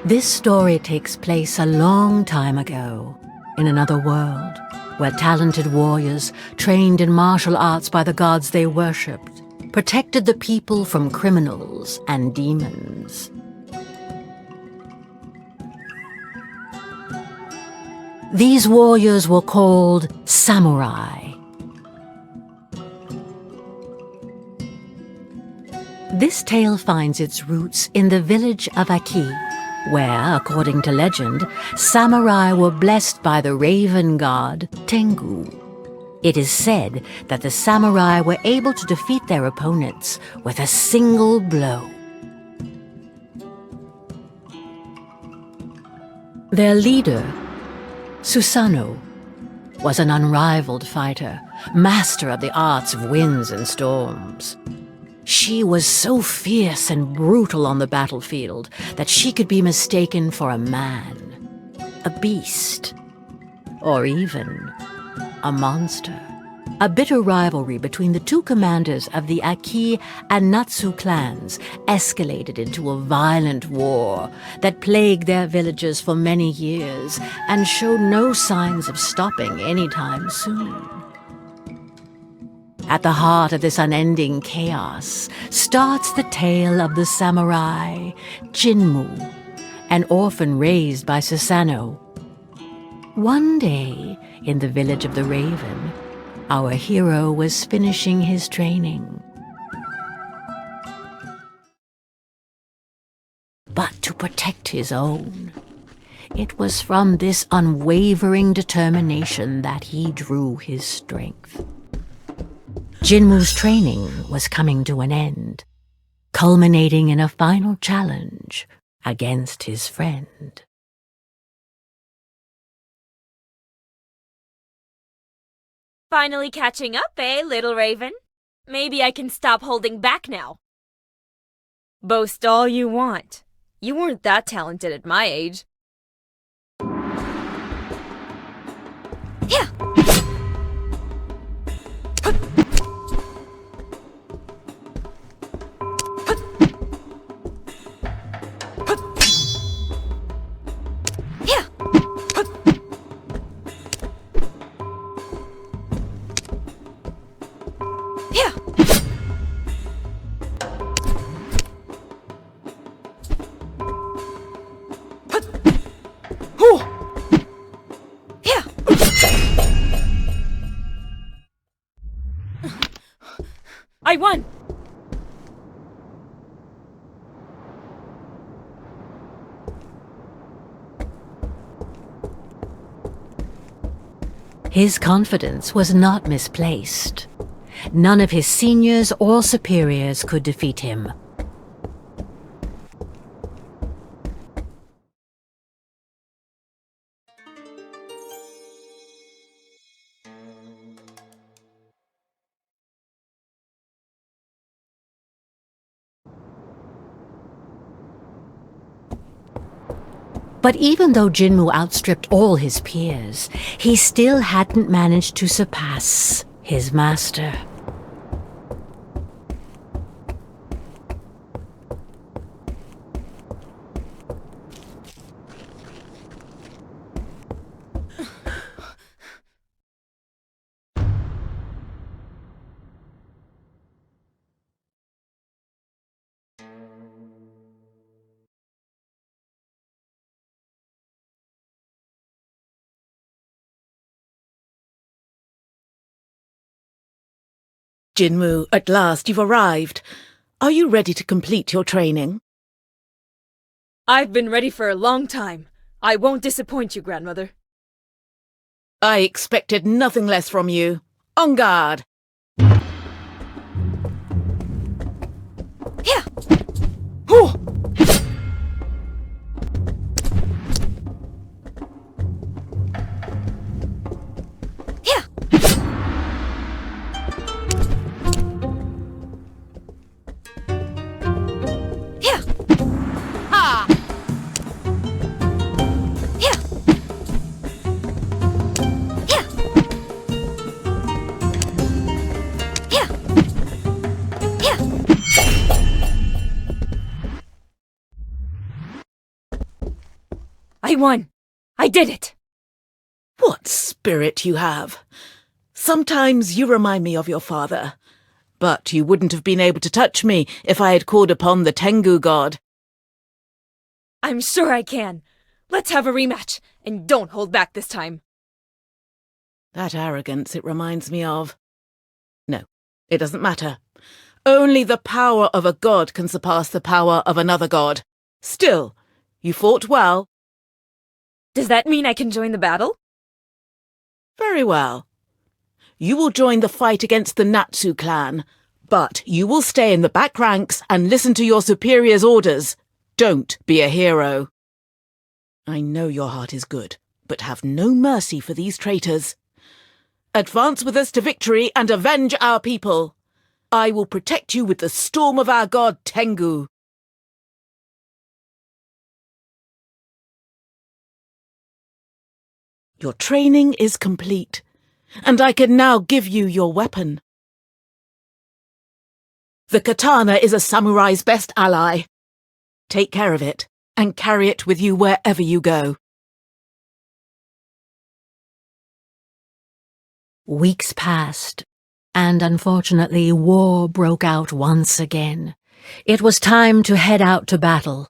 This story takes place a long time ago, in another world, where talented warriors, trained in martial arts by the gods they worshipped, protected the people from criminals and demons. These warriors were called samurai. This tale finds its roots in the village of Aki, where, according to legend, samurai were blessed by the raven god Tengu. It is said that the samurai were able to defeat their opponents with a single blow. Their leader, Susanoo, was an unrivaled fighter, master of the arts of winds and storms. She was so fierce and brutal on the battlefield that she could be mistaken for a man, a beast, or even a monster. A bitter rivalry between the two commanders of the Aki and Natsu clans escalated into a violent war that plagued their villages for many years and showed no signs of stopping anytime soon. At the heart of this unending chaos starts the tale of the samurai Jinmu, an orphan raised by Susanoo. One day, in the village of the Raven, our hero was finishing his training. But to protect his own, it was from this unwavering determination that he drew his strength. Jinmu's training was coming to an end, culminating in a final challenge against his friend. Finally catching up, eh, little Raven? Maybe I can stop holding back now. Boast all you want. You weren't that talented at my age. Yeah. I won! His confidence was not misplaced. None of his seniors or superiors could defeat him. But even though Jinmu outstripped all his peers, he still hadn't managed to surpass his master. Jinmu, at last you've arrived. Are you ready to complete your training? I've been ready for a long time. I won't disappoint you, grandmother. I expected nothing less from you. On guard! Yeah. Oh! I won! I did it! What spirit you have! Sometimes you remind me of your father. But you wouldn't have been able to touch me if I had called upon the Tengu god. I'm sure I can. Let's have a rematch, and don't hold back this time. That arrogance it reminds me of. No, it doesn't matter. Only the power of a god can surpass the power of another god. Still, you fought well. Does that mean I can join the battle? Very well. You will join the fight against the Natsu clan, but you will stay in the back ranks and listen to your superior's orders. Don't be a hero. I know your heart is good, but have no mercy for these traitors. Advance with us to victory and avenge our people. I will protect you with the storm of our god Tengu. Your training is complete, and I can now give you your weapon. The katana is a samurai's best ally. Take care of it, and carry it with you wherever you go. Weeks passed, and unfortunately war broke out once again. It was time to head out to battle.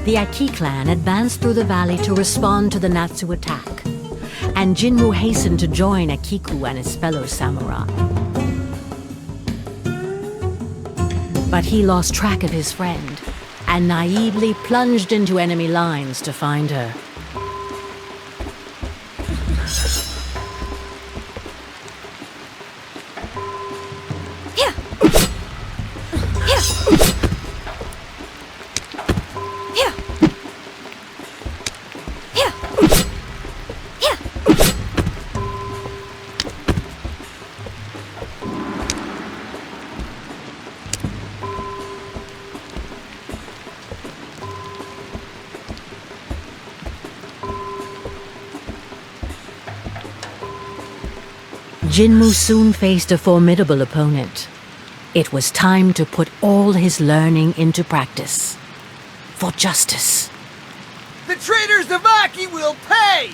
The Aki clan advanced through the valley to respond to the Natsu attack, and Jinmu hastened to join Akiku and his fellow samurai. But he lost track of his friend, and naively plunged into enemy lines to find her. Jinmu soon faced a formidable opponent. It was time to put all his learning into practice. For justice. The traitors of Aki will pay!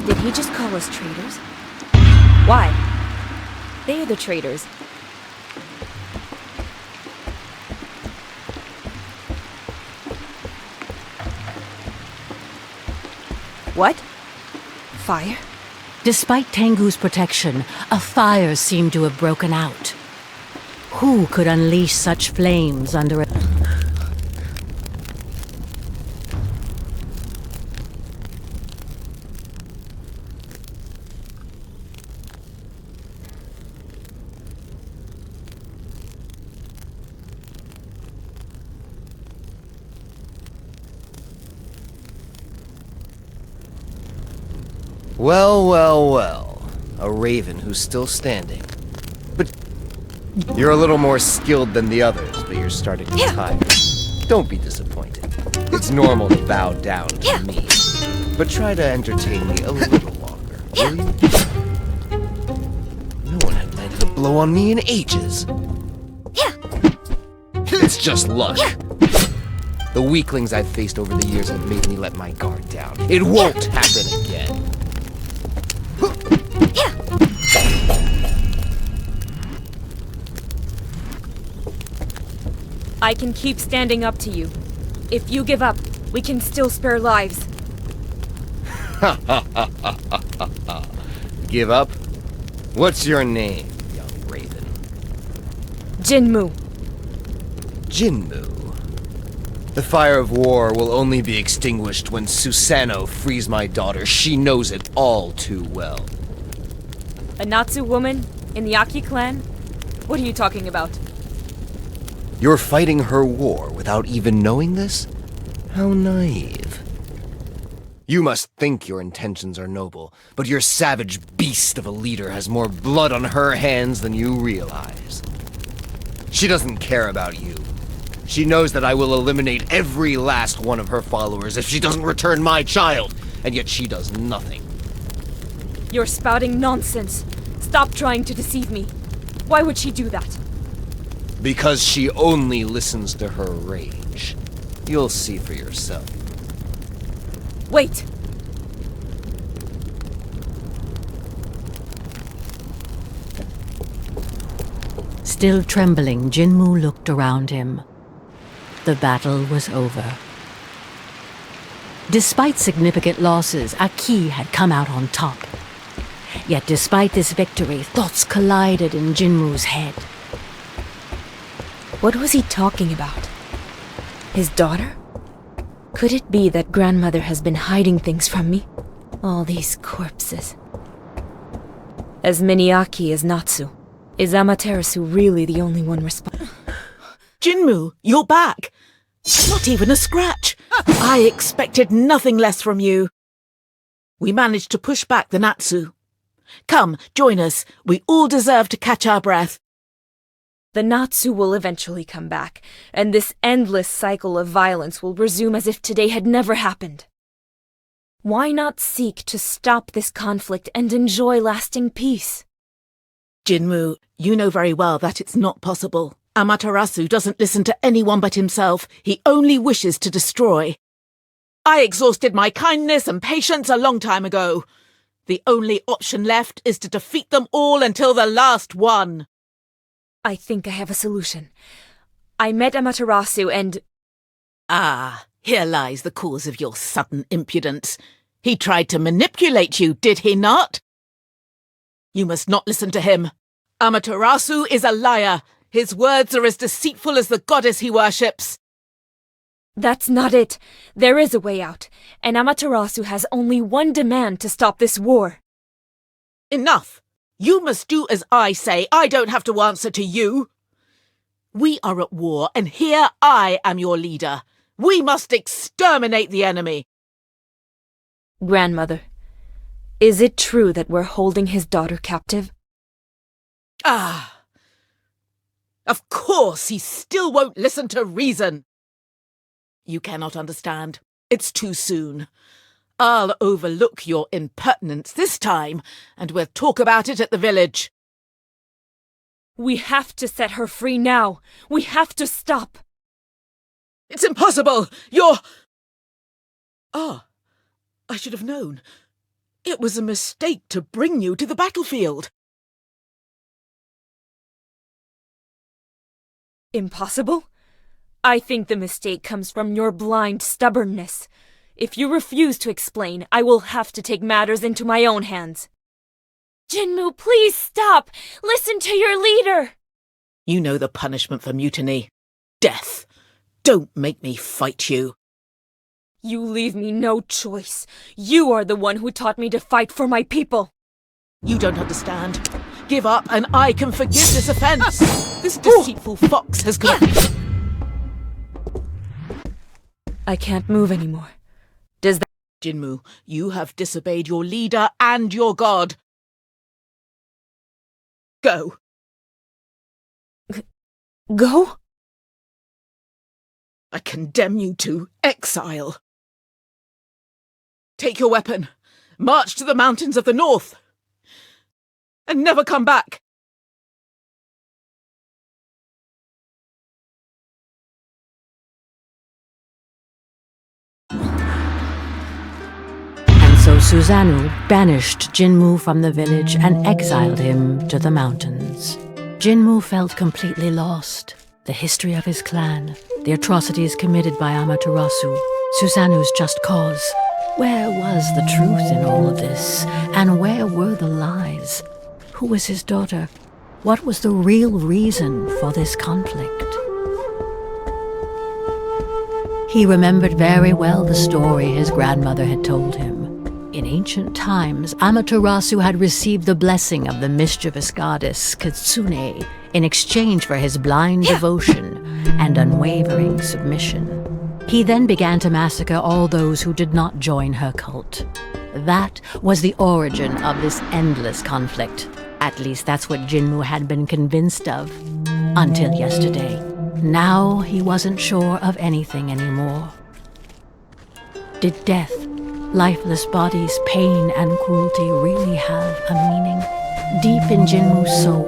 Did he just call us traitors? Why? They are the traitors. What? Fire? Despite Tengu's protection, a fire seemed to have broken out. Who could unleash such flames under a... Well, well, well. A raven who's still standing. But you're a little more skilled than the others, but you're starting to get tired. Don't be disappointed. It's normal to bow down to me. But try to entertain me a little longer, will you? No one had landed a blow on me in ages. It's just luck. The weaklings I've faced over the years have made me let my guard down. It won't happen again. I can keep standing up to you. If you give up, we can still spare lives. Give up? What's your name, young raven? Jinmu. Jinmu. The fire of war will only be extinguished when Susanoo frees my daughter. She knows it all too well. A Natsu woman in the Aki clan? What are you talking about? You're fighting her war without even knowing this? How naive. You must think your intentions are noble, but your savage beast of a leader has more blood on her hands than you realize. She doesn't care about you. She knows that I will eliminate every last one of her followers if she doesn't return my child, and yet she does nothing. You're spouting nonsense. Stop trying to deceive me. Why would she do that? Because she only listens to her rage. You'll see for yourself. Wait! Still trembling, Jinmu looked around him. The battle was over. Despite significant losses, Aki had come out on top. Yet despite this victory, thoughts collided in Jinmu's head. What was he talking about? His daughter? Could it be that grandmother has been hiding things from me? All these corpses. As many Aki as Natsu. Is Amaterasu really the only one responsible? Jinmu, you're back! Not even a scratch! I expected nothing less from you. We managed to push back the Natsu. Come, join us. We all deserve to catch our breath. The Natsu will eventually come back, and this endless cycle of violence will resume as if today had never happened. Why not seek to stop this conflict and enjoy lasting peace? Jinmu, you know very well that it's not possible. Amaterasu doesn't listen to anyone but himself. He only wishes to destroy. I exhausted my kindness and patience a long time ago. The only option left is to defeat them all until the last one. I think I have a solution. I met Amaterasu and... Ah, here lies the cause of your sudden impudence. He tried to manipulate you, did he not? You must not listen to him. Amaterasu is a liar. His words are as deceitful as the goddess he worships. That's not it. There is a way out, and Amaterasu has only one demand to stop this war. Enough! You must do as I say. I don't have to answer to you. We are at war, and here I am your leader. We must exterminate the enemy. Grandmother, is it true that we're holding his daughter captive? Ah! Of course he still won't listen to reason. You cannot understand. It's too soon. I'll overlook your impertinence this time, and we'll talk about it at the village. We have to set her free now. We have to stop. It's impossible! You're... Ah, I should have known. It was a mistake to bring you to the battlefield. Impossible? I think the mistake comes from your blind stubbornness. If you refuse to explain, I will have to take matters into my own hands. Jinmu, please stop! Listen to your leader! You know the punishment for mutiny. Death. Don't make me fight you. You leave me no choice. You are the one who taught me to fight for my people. You don't understand. Give up and I can forgive this offense. This deceitful fox has got... I can't move anymore. Does that... Jinmu, you have disobeyed your leader and your god. Go. Go? I condemn you to exile. Take your weapon. March to the mountains of the north. And never come back. And so Susanoo banished Jinmu from the village and exiled him to the mountains. Jinmu felt completely lost. The history of his clan, the atrocities committed by Amaterasu, Susanoo's just cause. Where was the truth in all of this? And where were the lies? Who was his daughter? What was the real reason for this conflict? He remembered very well the story his grandmother had told him. In ancient times, Amaterasu had received the blessing of the mischievous goddess Kitsune in exchange for his blind devotion and unwavering submission. He then began to massacre all those who did not join her cult. That was the origin of this endless conflict. At least that's what Jinmu had been convinced of. Until yesterday. Now he wasn't sure of anything anymore. Did death, lifeless bodies, pain, and cruelty really have a meaning? Deep in Jinmu's soul,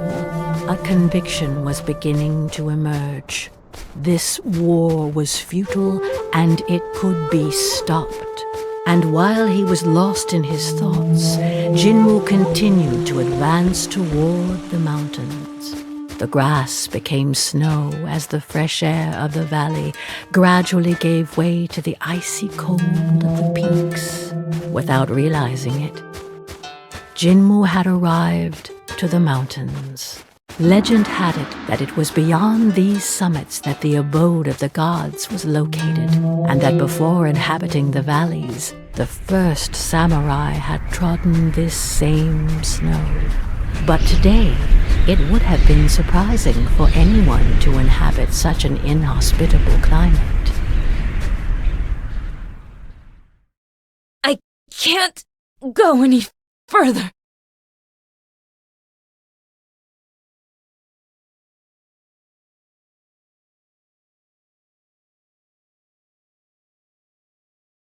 a conviction was beginning to emerge. This war was futile, and it could be stopped. And while he was lost in his thoughts, Jinmu continued to advance toward the mountains. The grass became snow as the fresh air of the valley gradually gave way to the icy cold of the peaks. Without realizing it, Jinmu had arrived to the mountains. Legend had it that it was beyond these summits that the abode of the gods was located, and that before inhabiting the valleys, the first samurai had trodden this same snow. But today, it would have been surprising for anyone to inhabit such an inhospitable climate. I can't go any further.